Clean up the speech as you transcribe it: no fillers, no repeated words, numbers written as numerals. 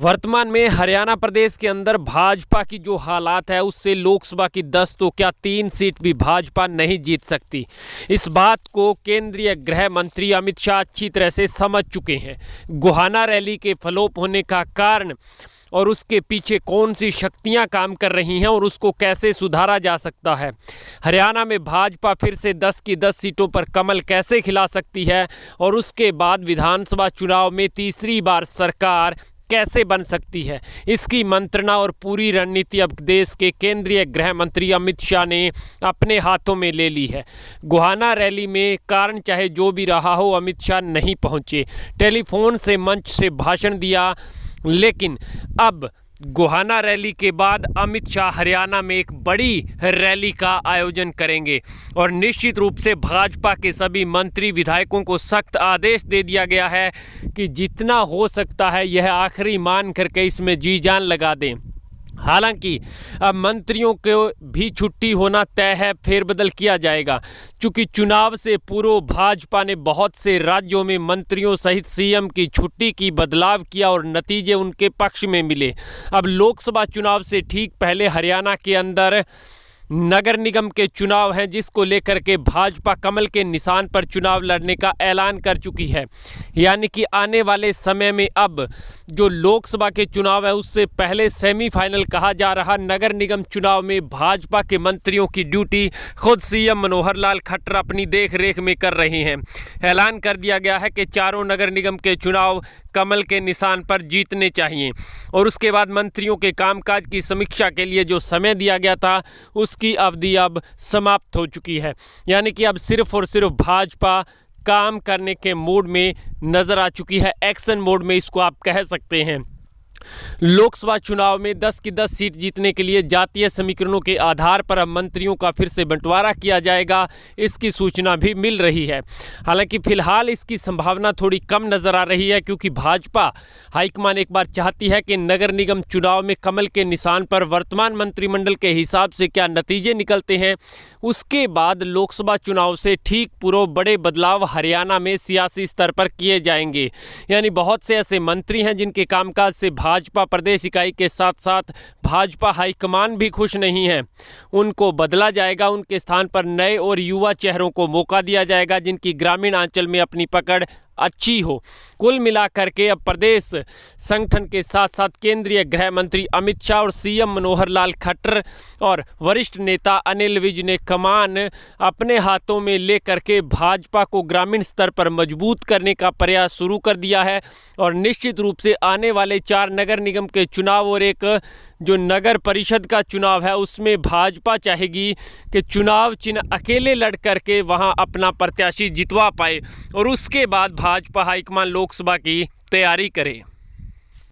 वर्तमान में हरियाणा प्रदेश के अंदर भाजपा की जो हालात है उससे लोकसभा की 10 तो क्या 3 सीट भी भाजपा नहीं जीत सकती। इस बात को केंद्रीय गृह मंत्री अमित शाह अच्छी तरह से समझ चुके हैं। गोहाना रैली के फ्लॉप होने का कारण और उसके पीछे कौन सी शक्तियां काम कर रही हैं और उसको कैसे सुधारा जा सकता है। हरियाणा में भाजपा फिर से 10 की 10 सीटों पर कमल कैसे खिला सकती है और उसके बाद विधानसभा चुनाव में तीसरी बार सरकार कैसे बन सकती है, इसकी मंत्रणा और पूरी रणनीति अब देश के केंद्रीय गृह मंत्री अमित शाह ने अपने हाथों में ले ली है। गोहाना रैली में कारण चाहे जो भी रहा हो, अमित शाह नहीं पहुंचे, टेलीफोन से मंच से भाषण दिया, लेकिन अब गोहाना रैली के बाद अमित शाह हरियाणा में एक बड़ी रैली का आयोजन करेंगे और निश्चित रूप से भाजपा के सभी मंत्री विधायकों को सख्त आदेश दे दिया गया है कि जितना हो सकता है यह आखिरी मान करके इसमें जी जान लगा दें। हालांकि अब मंत्रियों को भी छुट्टी होना तय है, फेरबदल किया जाएगा। चूंकि चुनाव से पूर्व भाजपा ने बहुत से राज्यों में मंत्रियों सहित सीएम की छुट्टी की बदलाव किया और नतीजे उनके पक्ष में मिले। अब लोकसभा चुनाव से ठीक पहले हरियाणा के अंदर नगर निगम के चुनाव हैं, जिसको लेकर के भाजपा कमल के निशान पर चुनाव लड़ने का ऐलान कर चुकी है। यानी कि आने वाले समय में अब जो लोकसभा के चुनाव है उससे पहले सेमीफाइनल कहा जा रहा नगर निगम चुनाव में भाजपा के मंत्रियों की ड्यूटी खुद सीएम मनोहर लाल खट्टर अपनी देख रेख में कर रहे हैं। ऐलान कर दिया गया है कि चारों नगर निगम के चुनाव कमल के निशान पर जीतने चाहिए और उसके बाद मंत्रियों के कामकाज की समीक्षा के लिए जो समय दिया गया था उसकी अवधि अब समाप्त हो चुकी है। यानी कि अब सिर्फ और सिर्फ भाजपा काम करने के मोड में नजर आ चुकी है, एक्शन मोड में इसको आप कह सकते हैं। लोकसभा चुनाव में 10 की 10 सीट जीतने के लिए जातीय समीकरणों के आधार पर अब मंत्रियों का फिर से बंटवारा किया जाएगा, इसकी सूचना भी मिल रही है। हालांकि फिलहाल इसकी संभावना थोड़ी कम नजर आ रही है, क्योंकि भाजपा हाईकमान एक बार चाहती है कि नगर निगम चुनाव में कमल के निशान पर वर्तमान मंत्रिमंडल के हिसाब से क्या नतीजे निकलते हैं, उसके बाद लोकसभा चुनाव से ठीक पूर्व बड़े बदलाव हरियाणा में सियासी स्तर पर किए जाएंगे। यानी बहुत से ऐसे मंत्री हैं जिनके कामकाज से भाजपा प्रदेश इकाई के साथ साथ भाजपा हाईकमान भी खुश नहीं है, उनको बदला जाएगा। उनके स्थान पर नए और युवा चेहरों को मौका दिया जाएगा जिनकी ग्रामीण अंचल में अपनी पकड़ अच्छी हो। कुल मिलाकर के अब प्रदेश संगठन के साथ साथ केंद्रीय गृह मंत्री अमित शाह और सीएम मनोहर लाल खट्टर और वरिष्ठ नेता अनिल विज ने कमान अपने हाथों में लेकर के भाजपा को ग्रामीण स्तर पर मजबूत करने का प्रयास शुरू कर दिया है। और निश्चित रूप से आने वाले 4 नगर निगम के चुनाव और एक जो नगर परिषद का चुनाव है उसमें भाजपा चाहेगी कि चुनाव चिन्ह अकेले लड़ करके वहां अपना प्रत्याशी जितवा पाए और उसके बाद भाजपा हाईकमान लोकसभा की तैयारी करे।